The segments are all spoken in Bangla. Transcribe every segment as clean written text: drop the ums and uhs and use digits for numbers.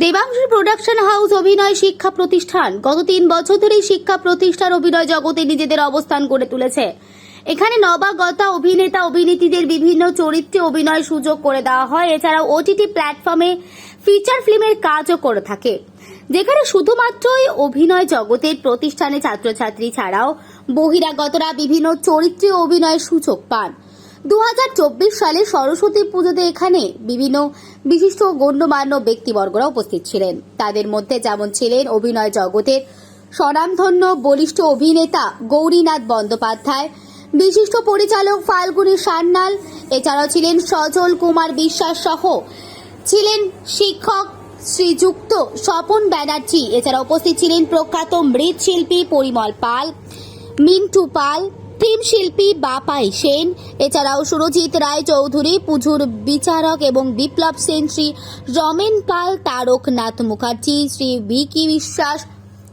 দেবাংশী প্রোডাকশন হাউস অভিনয় শিক্ষা প্রতিষ্ঠান গত 3 বছর ধরেই শিক্ষা প্রতিষ্ঠান অভিনয় জগতে নিজেদের অবস্থান করে তুলেছে। এখানে নবাগতা অভিনেতা অভিনেত্রীদের বিভিন্ন চরিত্রে অভিনয় সুযোগ করে দেওয়া হয়। এছাড়াও ওটিটি প্ল্যাটফর্মে ফিচার ফিল্মের কাজও করে থাকে, যেখানে শুধুমাত্রই অভিনয় জগতের প্রতিষ্ঠানে ছাত্রছাত্রী ছাড়াও বহিরাগতরা বিভিন্ন চরিত্রে অভিনয়ের সুযোগ পান। 2024 সালে সরস্বতী পুজোতে এখানে বিভিন্ন বিশিষ্ট গণ্যমান্য ব্যক্তিবর্গরা উপস্থিত ছিলেন। তাদের মধ্যে যেমন ছিলেন অভিনয় জগতের স্বনামধন্য বলিষ্ঠ অভিনেতা গৌরীনাথ বন্দ্যোপাধ্যায়, বিশিষ্ট পরিচালক ফাল্গুনী সান্যাল, এছাড়াও ছিলেন সজল কুমার বিশ্বাস সহ ছিলেন শিক্ষক শ্রীযুক্ত স্বপন ব্যানার্জি। এছাড়া উপস্থিত ছিলেন প্রখ্যাত মৃৎশিল্পী পরিমল পাল, মিন্টু পাল, থিম শিল্পী বাপাই সেন, এছাড়াও সুরজিৎ রায় চৌধুরী, পুজোর বিচারক এবং বিপ্লব সেন, শ্রী রমেন পাল, তারকনাথ মুখার্জি, শ্রী ভিকি বিশ্বাস,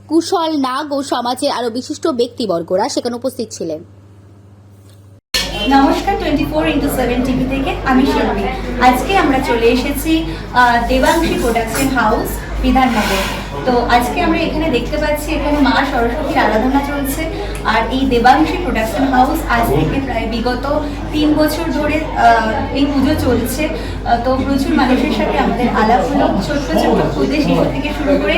কুশল নাগ ও সমাজের আরো বিশিষ্ট ব্যক্তিবর্গরা সেখানে উপস্থিত ছিলেন। নমস্কার, 24x7 টিভি থেকে আমি শিল্পী। আজকে আমরা চলে এসেছি দেবাংশী প্রোডাকশন হাউস বিধাননগর। তো আজকে আমরা এখানে দেখতে পাচ্ছি এখানে মা সরস্বতীর আরাধনা চলছে। আর এই দেবাংশী প্রোডাকশন হাউস আজ থেকে প্রায় বিগত 3 বছর ধরে এই পুজো চলছে। তো প্রচুর মানুষের সাথে আমাদের আলাপ হলো, ছোট্ট ছোট্ট ক্ষুদে শিশু থেকে শুরু করে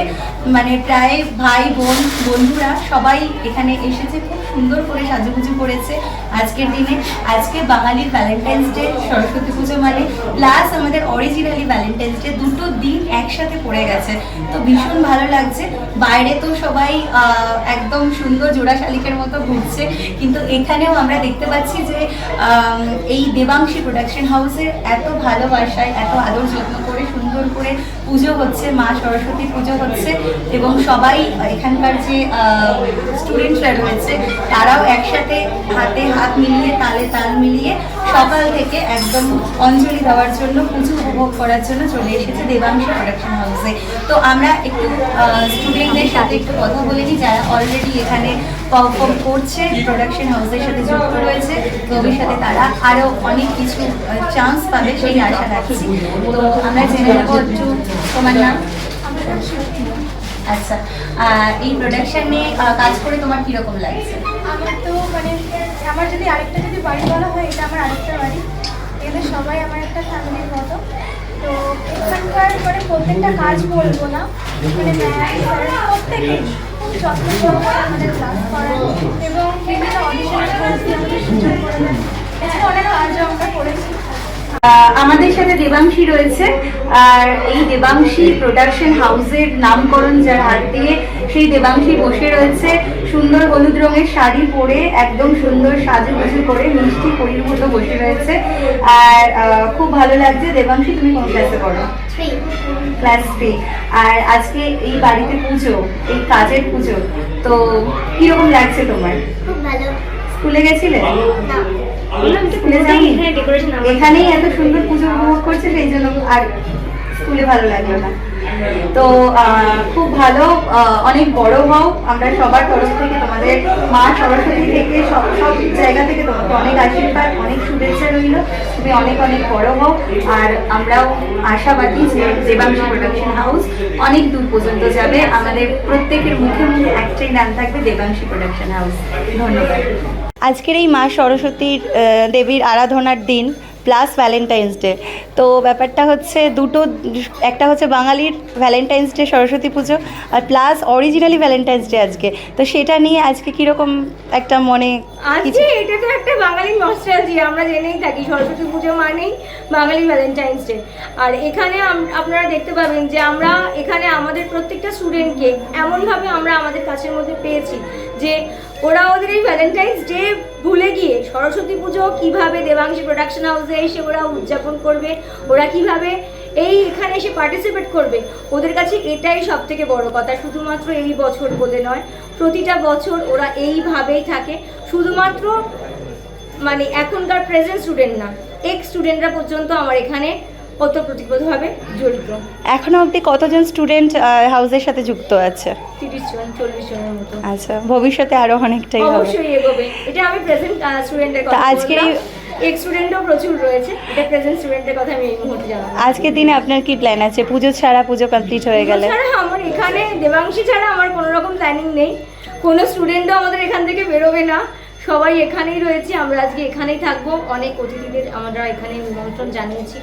মানে প্রায় ভাই বোন বন্ধুরা সবাই এখানে এসেছে, খুব সুন্দর করে সাজুগুজু করেছে আজকের দিনে। আজকে বাঙালির ভ্যালেন্টাইন্স ডে, সরস্বতী পুজো মানে প্লাস আমাদের অরিজিনালি ভ্যালেন্টাইন্স ডে, দুটো দিন একসাথে পড়ে গেছে। তো ভীষণ ভালো লাগছে। বাইরে তো সবাই একদম সুন্দর জোড়া শালিকের মতো ঘুরছে, কিন্তু এখানেও আমরা দেখতে পাচ্ছি যে এই দেবাংশী প্রোডাকশন হাউসের এত ভালোবাসায়, এত আদর যত্ন করে সুন্দর করে পুজো হচ্ছে, মা সরস্বতী পুজো হচ্ছে। এবং সবাই এখানকার যে স্টুডেন্টরা রয়েছে তারাও একসাথে হাতে হাত মিলিয়ে তালে তাল মিলিয়ে সকাল থেকে একদম অঞ্জলি দেওয়ার জন্য, পুজো উপভোগ করার জন্য চলে এসেছে দেবাংশী প্রোডাকশন হাউসে। তো আমরা একটু স্টুডেন্টদের সাথে একটু কথা বলে নিই, যারা অলরেডি এখানে পারফর্ম করছে, প্রোডাকশন হাউসের সাথে যুক্ত রয়েছে। ভবিষ্যতে তারা আরও অনেক কিছু চান্স পাবে সেই আশা রাখছি। তো আমরা জেনে নেবো একটু তোমার নাম। আচ্ছা, এই প্রোডাকশন নিয়ে কাজ করে তোমার কীরকম লাগছে? আমার তো মানে আমার যদি আরেকটা বাড়ি বলা হয়, এটা আমার আরেকটা বাড়ি। এখানে সবাই আমার একটা ফ্যামিলির মতো। তো এখানকার মানে প্রত্যেকটা কাজ বলবো না, মানে প্রত্যেকে খুব যত্ন সহকারে আমাদের ক্লাস করায় এবং বিভিন্ন অডিশনের ক্লাস দিয়ে আমাদের সুযোগ করে দেয়। এছাড়া অনেক কাজও আমরা করেছি। আমাদের সাথে দেবাংশী রয়েছে। আর এই দেবাংশী প্রোডাকশন হাউসের নামকরণ যার হাত দিয়ে, সেই দেবাংশী বসে রয়েছে সুন্দর হলুদ রঙের শাড়ি পরে, একদম সুন্দর সাজুগুজু করে মিষ্টি পরীর মতো বসে রয়েছে। আর খুব ভালো লাগছে। দেবাংশী, তুমি কোন ক্লাসে পড়ো? ক্লাস 3। আর আজকে এই বাড়িতে পুজো, এই কাজের পুজো, তো কিরকম লাগছে তোমার? খুব ভালো। স্কুলে গেছিলে? না, স্কুলে যাইনি, এখানেই এত সুন্দর পুজো উপভোগ করছে সেই জন্য আর স্কুলে ভালো লাগলো না। তো খুব ভালো, অনেক বড় হও। আমরা সবার তরফ থেকে তোমাদের মা সরস্বতী থেকে সব জায়গা থেকে তোমাকে অনেক আশীর্বাদ, অনেক শুভেচ্ছা রইল। তুমি অনেক অনেক বড় হও। আর আমরাও আশাবাদী যে দেবাংশী প্রোডাকশন হাউস অনেক দূর পর্যন্ত যাবে। আমাদের প্রত্যেকের মুখে মুখে একটাই নাম থাকবে, দেবাংশী প্রোডাকশন হাউস। ধন্যবাদ। আজকের এই মা সরস্বতীর দেবীর আরাধনার দিন প্লাস ভ্যালেন্টাইন্স ডে। তো ব্যাপারটা হচ্ছে দুটো, একটা হচ্ছে বাঙালির ভ্যালেন্টাইন্স ডে সরস্বতী পুজো, আর প্লাস অরিজিনালি ভ্যালেন্টাইন্স ডে আজকে। তো সেটা নিয়ে আজকে কীরকম একটা মনে? আজকে এটা তো একটা বাঙালির নস্টালজি, আমরা জেনেই থাকি সরস্বতী পুজো মানেই বাঙালির ভ্যালেন্টাইন্স ডে। আর এখানে আপনারা দেখতে পাবেন যে আমরা এখানে আমাদের প্রত্যেকটা স্টুডেন্টকে এমনভাবে আমরা আমাদের কাছের মধ্যে পেয়েছি যে ওরা ওদের এই ভ্যালেন্টাইন্স ডে ভুলে গিয়ে সরস্বতী পুজো কীভাবে দেবাংশী প্রোডাকশন হাউসে এসে ওরা উদযাপন করবে, ওরা কীভাবে এই এখানে এসে পার্টিসিপেট করবে, ওদের কাছে এটাই সব থেকে বড় কথা। শুধুমাত্র এই বছর বলে নয়, প্রতিটা বছর ওরা এইভাবেই থাকে। শুধুমাত্র মানে এখনকার প্রেজেন্ট স্টুডেন্ট না, এক্স স্টুডেন্টরা পর্যন্ত আমার এখানে ওতপ্রোতভাবে জড়িত। এখনো অবধি কতজন স্টুডেন্ট হাউসের সাথে যুক্ত আছে? 30 জন 40 জনের মতো। আচ্ছা, ভবিষ্যতে আরো অনেকটাই হবে, অবশ্যই এগোবে। এটা আমি প্রেজেন্ট স্টুডেন্টের কথা। আজকের এক্স স্টুডেন্টও প্রচুর রয়েছে, এটা প্রেজেন্ট স্টুডেন্টের কথা আমি এই মুহূর্তে জানাবো। আজকের দিনে আপনার কি প্ল্যান আছে পুজো ছাড়া? পুজো কমপ্লিট হয়ে গেলে ছাড়া আমার এখানে দেবাংশী ছাড়া আমার কোনো রকম প্ল্যানিং নেই, কোনো স্টুডেন্টও আমাদের এখান থেকে বেরোবে না, সবাই এখানেই রয়েছে, আমরা আজকে এখানেই থাকবো। অনেক অতিথিদের আমরা এখানে নিমন্ত্রণ জানিয়েছি,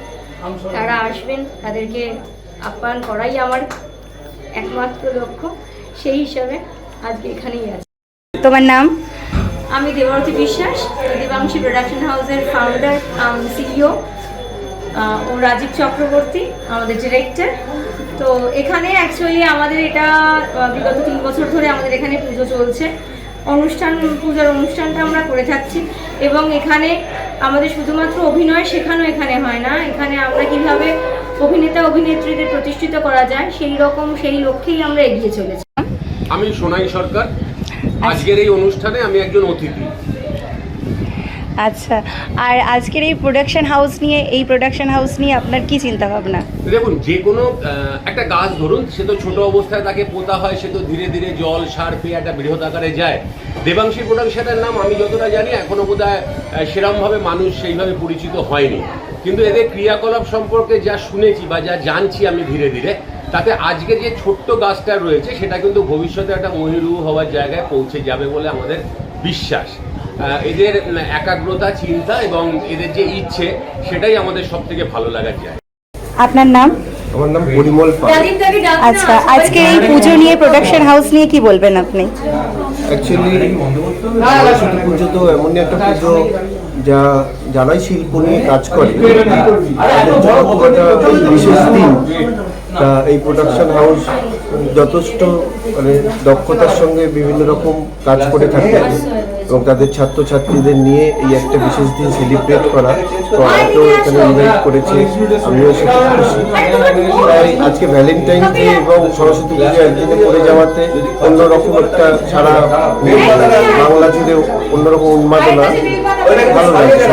তারা আসবেন, তাদেরকে আপ্যায়ন করাই আমার একমাত্র লক্ষ্য, সেই হিসাবে আজকে এখানেই আছি। তোমার নাম? আমি দেবরতী বিশ্বাস, দেবাংশী প্রোডাকশন হাউসের ফাউন্ডার সিইও, ও রাজীব চক্রবর্তী আমাদের ডিরেক্টর। তো এখানে অ্যাকচুয়ালি আমাদের এটা বিগত 3 বছর ধরে আমাদের এখানে পুজো চলছে, পুজোর অনুষ্ঠানটা আমরা করে থাকছি, এবং এখানে আমাদের শুধুমাত্র অভিনয় শেখানো এখানে হয় না, এখানে আমরা কীভাবে অভিনেতা অভিনেত্রীদের প্রতিষ্ঠিত করা যায় সেই লক্ষ্যেই আমরা এগিয়ে চলেছি। আমি সোনাই সরকার, আজকের এই অনুষ্ঠানে আমি একজন অতিথি। আচ্ছা, আর আজকের এই প্রোডাকশন হাউস নিয়ে আপনার কি চিন্তা ভাবনা? দেখুন, যে কোনো একটা গাছ ধরুন, সে তো ছোট অবস্থায় তাকে পোতা হয়, সে তো ধীরে ধীরে জল সার পেয়ে একটা বৃহৎ আকারে যায়। দেবাংশী প্রোডাকশনের নাম আমি যতটা জানি এখনো বোধহয় সেরমভাবে মানুষ সেইভাবে পরিচিত হয়নি, কিন্তু এদের ক্রিয়াকলাপ সম্পর্কে যা শুনেছি বা যা জানছি আমি ধীরে ধীরে, তাতে আজকে যে ছোট্ট গাছটা রয়েছে সেটা কিন্তু ভবিষ্যতে একটা মহিরু হওয়ার জায়গায় পৌঁছে যাবে বলে আমাদের বিশ্বাস। এদের একাগ্রতা, চিন্তা এবং এদের যে ইচ্ছে, সেটাই আমাদের সব থেকে ভালো লাগার জায়গা। আপনার নাম? আমার নাম পরিমল পাল। আচ্ছা, আজকে এই পুজো নিয়ে, প্রোডাকশন হাউস নিয়ে কি বলবেন আপনি? অ্যাকচুয়ালি সরস্বতী পুজো তো এমনই একটা পুজো যারাই শিল্প নিয়ে কাজ করে তাদের জন্য খুব একটা বিশেষ দিন। তা এই প্রোডাকশন হাউস যথেষ্ট মানে দক্ষতার সঙ্গে বিভিন্ন রকম কাজ করে থাকে এবং তাদের ছাত্রছাত্রীদের নিয়ে এই একটা বিশেষ দিন সেলিব্রেট করা, তো আমাকেও এখানে ইনভাইট করেছে, আমিও সেটা খুশি। তাই আজকে ভ্যালেন্টাইন ডে এবং সরস্বতী পুজো একদিনে পড়ে যাওয়াতে অন্যরকম একটা সারা বাংলা জুড়ে অন্যরকম উন্মাদনা, ভালো লাগছে।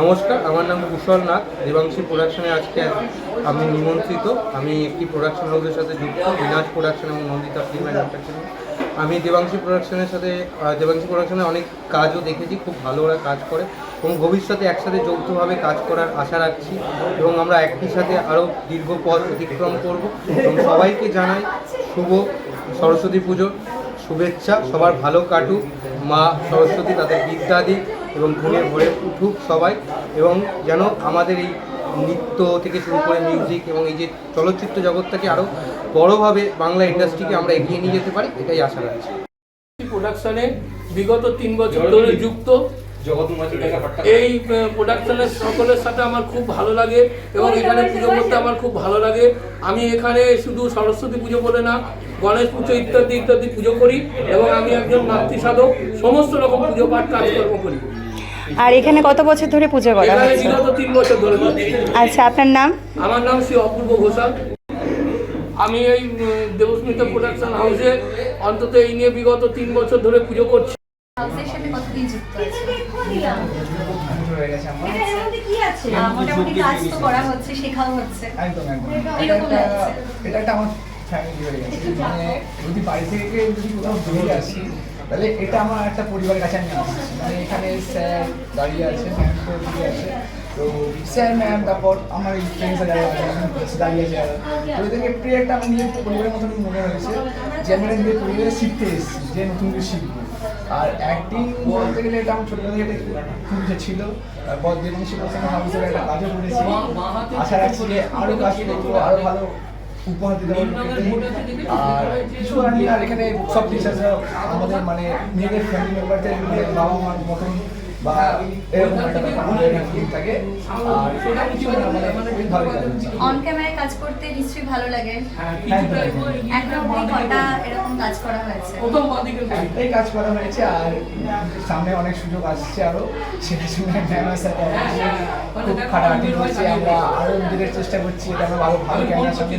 নমস্কার, আমার নাম কুশল নাথ। দেবাংশী প্রোডাকশনে আজকে আমি নিমন্ত্রিত। আমি একটি প্রোডাকশন হাউসের সাথে যুক্ত, বিনাজ প্রোডাকশন এবং নন্দিতা ফিল্ম অ্যান্ড ম্যানুফ্যাকচারিং। আমি দেবাংশী প্রোডাকশনে অনেক কাজও দেখেছি, খুব ভালো ওরা কাজ করে এবং ভবিষ্যতে একসাথে যৌথভাবে কাজ করার আশা রাখছি এবং আমরা একই সাথে আরও দীর্ঘ পথ অতিক্রম করব। এবং সবাইকে জানাই শুভ সরস্বতী পুজোর শুভেচ্ছা, সবার ভালো কাটুক, মা সরস্বতী তাদের বিদ্যা দিক এবং গুণে ভরে উঠুক সবাই, এবং যেন আমাদের এই নৃত্য থেকে শুরু করে মিউজিক এবং এই যে চলচ্চিত্র জগৎটাকে আরও বড়োভাবে বাংলা ইন্ডাস্ট্রিকে আমরা এগিয়ে নিয়ে যেতে পারি, এটাই আশা রাখছি। প্রোডাকশনে বিগত 3 বছর ধরে যুক্ত, এই প্রোডাকশনের সকলের সাথে আমার খুব ভালো লাগে এবং এখানে পুজো করতে আমার খুব ভালো লাগে। আমি এখানে শুধু সরস্বতী পুজো বলে না, গণেশ পুজো ইত্যাদি ইত্যাদি পুজো করি এবং আমি একজন মাতৃসাধক, সমস্ত রকম পুজো পাঠ কাজকর্ম করি। আর এখানে কত বছর ধরে পুজো করা এখানে হচ্ছে? বিগত 3 বছর ধরে। আচ্ছা, আপনার নাম? আমার নাম শ্রী অপূর্ব ঘোষাল। আমি এই দেবস্মিতা প্রোডাকশন হাউসে অন্তত এই নিয়ে বিগত 3 বছর ধরে পুজো করছি। হাউসের সাথে কতদিন যুক্ত আছে? মোটামুটি কাজ তো করা হচ্ছে, শেখাও হচ্ছে। এটা একটা আমার ফ্যামিলি হয়ে গেছে, মানে যদি বাড়ি থেকে যদি কোথাও বেরিয়ে আসি তাহলে এটা আমার একটা পরিবারের কাছে আমি আসছি। মানে এখানে স্যার দাঁড়িয়ে আছে, ম্যাম দাঁড়িয়ে আছে, তো স্যার ম্যাম, তারপর আমার এই ফ্রেন্ডসরা দাঁড়িয়ে আছে, তো এদেরকে প্রিয় একটা আমার নিজের পরিবারের মতন মনে হয়েছে যে আমরা নিজের পরিবারে শিখতে এসেছি, যে নতুন করে শিখবো। আর অ্যাক্টিং বলতে গেলে এটা আমার ছোটবেলা থেকে খুব ইচ্ছে ছিল। তারপর দেবাংশী প্রোডাকশন হাউসের একটা কাজও করেছি, আশা রাখছি যে আরও কাজ করবো, আরও ভালো উপহার দিতে পারবো। আর কিছু আমি আর এখানে সব টিচার্সরা আমাদের মানে নিজেদের ফ্যামিলি মেম্বারদের বাবা মার মতন বা এরকম একটা থাকে। আর সেটা কিছু মানে ভালো লাগে। অন ক্যামেরায় কাজ করতে নিশ্চয়ই ভালো লাগে। একদম কটা এরকম কাজ করা হয়েছে? একটাই কাজ করা হয়েছে, আর সামনে অনেক সুযোগ আসছে আরো, সেটা শুনে ম্যামের সাথে খুব খাটাখাটি করছি। আমরা আরো নিজেদের চেষ্টা করছি এটা আমরা ভালো ভালো ক্যামেরার সঙ্গে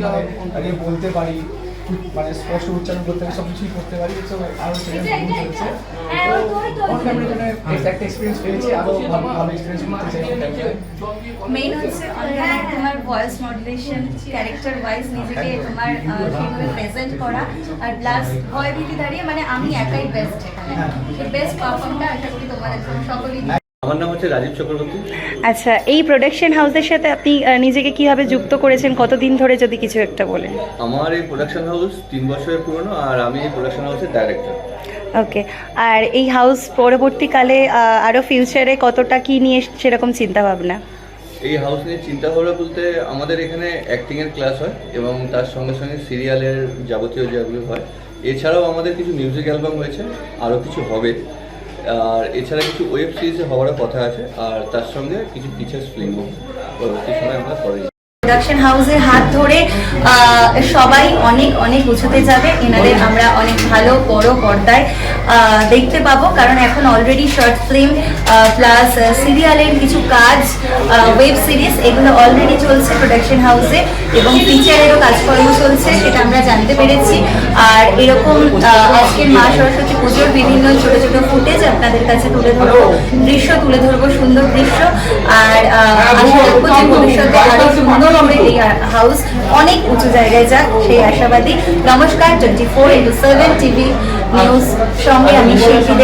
বলতে পারি মানে স্পষ্ট উচ্চারণ করতে পারি, সব কিছুই করতে পারি। তো আরও চ্যালেঞ্জ হয়েছে, তো অন ক্যামেরার জন্য একটা এক্সপিরিয়েন্স পেয়েছি, আরও ভালো এক্সপিরিয়েন্স করতে চাই ক্যামেরায়। মেইন হচ্ছে অনলাইনে তোমার ভয়েস মডুলেশন, ক্যারেক্টার ওয়াইজ নিজেকে তোমার সেইভাবে প্রেজেন্ট করা, আর প্লাস ভয় ভীতি দাঁড়িয়ে মানে আমি একাই বেস্ট এখানে, সেই বেস্ট পারফর্মটা আশা করি তোমাদের সকলেই। আমার নাম হচ্ছে রাজীব চক্রবর্তী। আচ্ছা, এই প্রোডাকশন হাউসের সাথে আপনি নিজেকে কিভাবে যুক্ত করেছেন, কতদিন ধরে যদি কিছু একটা বলেন? আমার এই প্রোডাকশন হাউস 3 বছরের পুরনো, আর আমি এই প্রোডাকশন হাউসের ডাইরেক্টর। ওকে, আর এই হাউস পরবর্তীকালে আরও ফিউচারে কতটা কি নিয়ে সেরকম চিন্তা ভাবনা? এই হাউস নিয়ে চিন্তা ভাবনা বলতে আমাদের এখানে অ্যাক্টিংয়ের ক্লাস হয় এবং তার সঙ্গে সঙ্গে সিরিয়ালের যাবতীয় যেগুলো হয়। এছাড়াও আমাদের কিছু মিউজিক অ্যালবাম হয়েছে, আরও কিছু হবে, আর এছাড়া কিছু ওয়েব সিরিজে হওয়ারও কথা আছে, আর তার সঙ্গে কিছু ফিচার্স ফিল্মও পরবর্তী সময় আমরা করে। প্রোডাকশন হাউসের হাত ধরে সবাই অনেক অনেক উঁচুতে যাবে, এনাদের আমরা অনেক ভালো বড় পর্দায় দেখতে পাবো, কারণ এখন অলরেডি শর্ট ফিল্ম প্লাস সিরিয়ালের কিছু কাজ, ওয়েব সিরিজ এগুলো অলরেডি চলছে প্রোডাকশন হাউসে, এবং ফিচারেরও কাজকর্ম চলছে, সেটা আমরা জানতে পেরেছি। আর এরকম আজকের মা সরস্বতী পুজোর বিভিন্ন ছোট ছোট ফুটেজ আপনাদের কাছে তুলে ধরবো, দৃশ্য তুলে ধরবো, সুন্দর দৃশ্য। আর আশা রাখবো যে ভবিষ্যতে আরো সুন্দর হবে এই হাউস, অনেক উঁচু জায়গায় যাক সেই আশাবাদী। নমস্কার, 24/7 টিভি নিউজ সঙ্গে আমি শিল্পী।